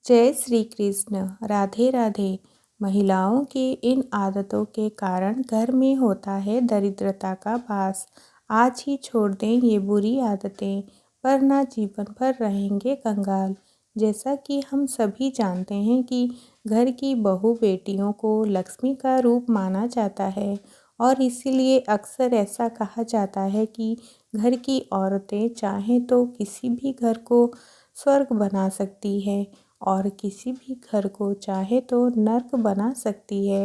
जय श्री कृष्ण। राधे राधे। महिलाओं की इन आदतों के कारण घर में होता है दरिद्रता का वास। आज ही छोड़ दें ये बुरी आदतें, वरना जीवन भर रहेंगे कंगाल। जैसा कि हम सभी जानते हैं कि घर की बहू बेटियों को लक्ष्मी का रूप माना जाता है और इसीलिए अक्सर ऐसा कहा जाता है कि घर की औरतें चाहें तो किसी भी घर को स्वर्ग बना सकती है और किसी भी घर को चाहे तो नर्क बना सकती है।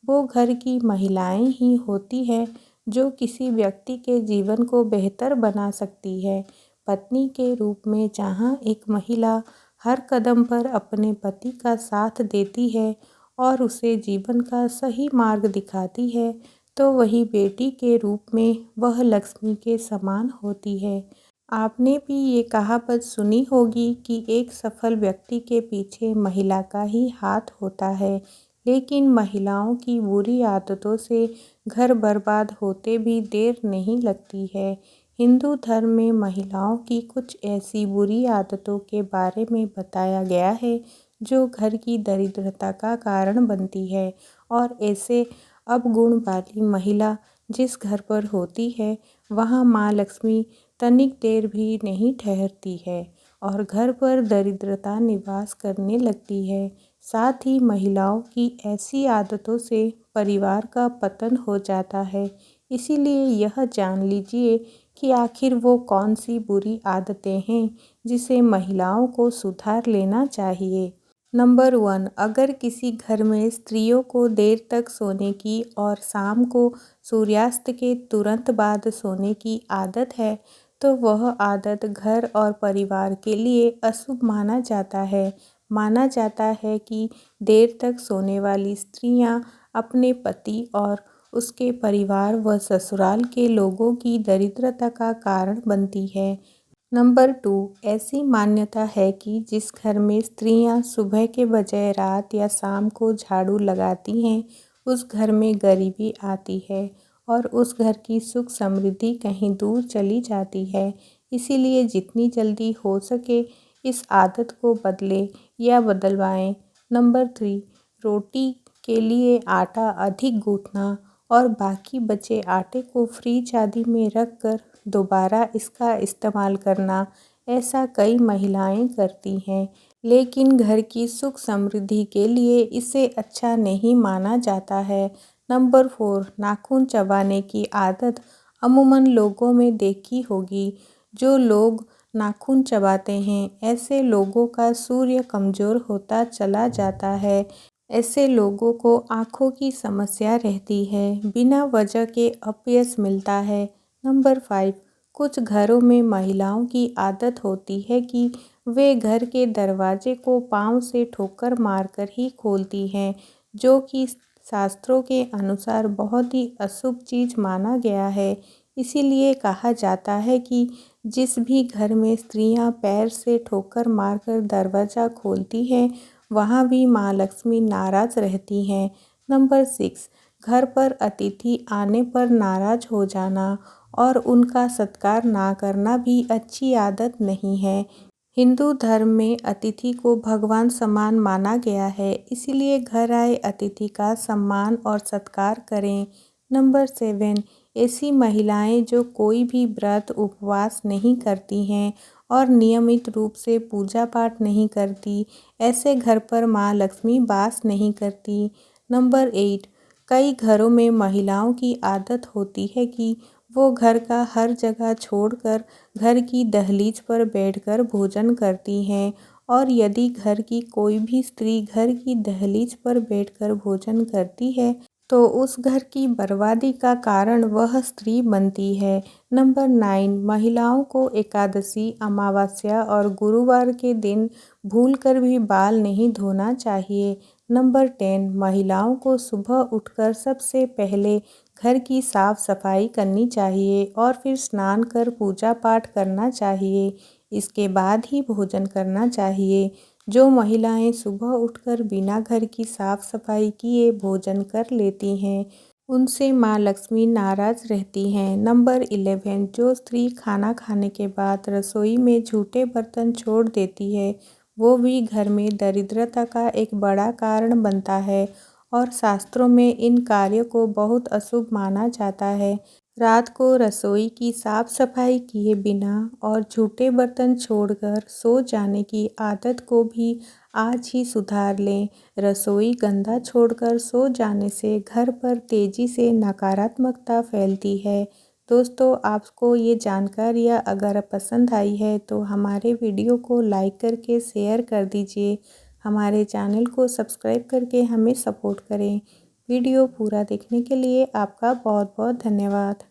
वो घर की महिलाएं ही होती है जो किसी व्यक्ति के जीवन को बेहतर बना सकती है। पत्नी के रूप में जहाँ एक महिला हर कदम पर अपने पति का साथ देती है और उसे जीवन का सही मार्ग दिखाती है, तो वही बेटी के रूप में वह लक्ष्मी के समान होती है। आपने भी ये कहावत सुनी होगी कि एक सफल व्यक्ति के पीछे महिला का ही हाथ होता है, लेकिन महिलाओं की बुरी आदतों से घर बर्बाद होते भी देर नहीं लगती है। हिंदू धर्म में महिलाओं की कुछ ऐसी बुरी आदतों के बारे में बताया गया है जो घर की दरिद्रता का कारण बनती है, और ऐसे अवगुण वाली महिला जिस घर पर होती है वहाँ माँ लक्ष्मी तनिक देर भी नहीं ठहरती है और घर पर दरिद्रता निवास करने लगती है। साथ ही महिलाओं की ऐसी आदतों से परिवार का पतन हो जाता है। इसीलिए यह जान लीजिए कि आखिर वो कौन सी बुरी आदतें हैं जिसे महिलाओं को सुधार लेना चाहिए। नंबर 1, अगर किसी घर में स्त्रियों को देर तक सोने की और शाम को सूर्यास्त के तुरंत बाद सोने की आदत है, तो वह आदत घर और परिवार के लिए अशुभ माना जाता है। माना जाता है कि देर तक सोने वाली स्त्रियां अपने पति और उसके परिवार व ससुराल के लोगों की दरिद्रता का कारण बनती है। नंबर 2, ऐसी मान्यता है कि जिस घर में स्त्रियां सुबह के बजाय रात या शाम को झाड़ू लगाती हैं, उस घर में गरीबी आती है और उस घर की सुख समृद्धि कहीं दूर चली जाती है। इसीलिए जितनी जल्दी हो सके इस आदत को बदलें या बदलवाएं। नंबर 3, रोटी के लिए आटा अधिक गूंथना और बाकी बचे आटे को फ्रिज आदि में रख कर दोबारा इसका इस्तेमाल करना, ऐसा कई महिलाएं करती हैं, लेकिन घर की सुख समृद्धि के लिए इसे अच्छा नहीं माना जाता है। नंबर 4, नाखून चबाने की आदत अमूमन लोगों में देखी होगी। जो लोग नाखून चबाते हैं, ऐसे लोगों का सूर्य कमज़ोर होता चला जाता है। ऐसे लोगों को आँखों की समस्या रहती है, बिना वजह के अपयश मिलता है। नंबर 5, कुछ घरों में महिलाओं की आदत होती है कि वे घर के दरवाजे को पाँव से ठोकर मारकर ही खोलती हैं, जो कि शास्त्रों के अनुसार बहुत ही अशुभ चीज़ माना गया है। इसीलिए कहा जाता है कि जिस भी घर में स्त्रियां पैर से ठोकर मारकर दरवाज़ा खोलती हैं, वहाँ भी माँ लक्ष्मी नाराज़ रहती हैं। नंबर 6, घर पर अतिथि आने पर नाराज़ हो जाना और उनका सत्कार ना करना भी अच्छी आदत नहीं है। हिंदू धर्म में अतिथि को भगवान समान माना गया है, इसीलिए घर आए अतिथि का सम्मान और सत्कार करें। नंबर 7, ऐसी महिलाएं जो कोई भी व्रत उपवास नहीं करती हैं और नियमित रूप से पूजा पाठ नहीं करती, ऐसे घर पर माँ लक्ष्मी वास नहीं करती। नंबर 8, कई घरों में महिलाओं की आदत होती है कि वो घर का हर जगह छोड़कर घर की दहलीज पर बैठकर भोजन करती हैं, और यदि घर की कोई भी स्त्री घर की दहलीज पर बैठकर भोजन करती है, तो उस घर की बर्बादी का कारण वह स्त्री बनती है। नंबर 9, महिलाओं को एकादशी, अमावस्या और गुरुवार के दिन भूलकर भी बाल नहीं धोना चाहिए। नंबर 10, महिलाओं को सुबह उठकर सबसे पहले घर की साफ सफाई करनी चाहिए और फिर स्नान कर पूजा पाठ करना चाहिए। इसके बाद ही भोजन करना चाहिए। जो महिलाएं सुबह उठकर बिना घर की साफ सफाई किए भोजन कर लेती हैं, उनसे माँ लक्ष्मी नाराज़ रहती हैं। नंबर 11, जो स्त्री खाना खाने के बाद रसोई में झूठे बर्तन छोड़ देती है, वो भी घर में दरिद्रता का एक बड़ा कारण बनता है और शास्त्रों में इन कार्यों को बहुत अशुभ माना जाता है। रात को रसोई की साफ सफाई किए बिना और झूठे बर्तन छोड़कर सो जाने की आदत को भी आज ही सुधार लें। रसोई गंदा छोड़कर सो जाने से घर पर तेजी से नकारात्मकता फैलती है। दोस्तों, आपको ये जानकारियाँ अगर पसंद आई है तो हमारे वीडियो को लाइक करके शेयर कर दीजिए। हमारे चैनल को सब्सक्राइब करके हमें सपोर्ट करें। वीडियो पूरा देखने के लिए आपका बहुत बहुत धन्यवाद।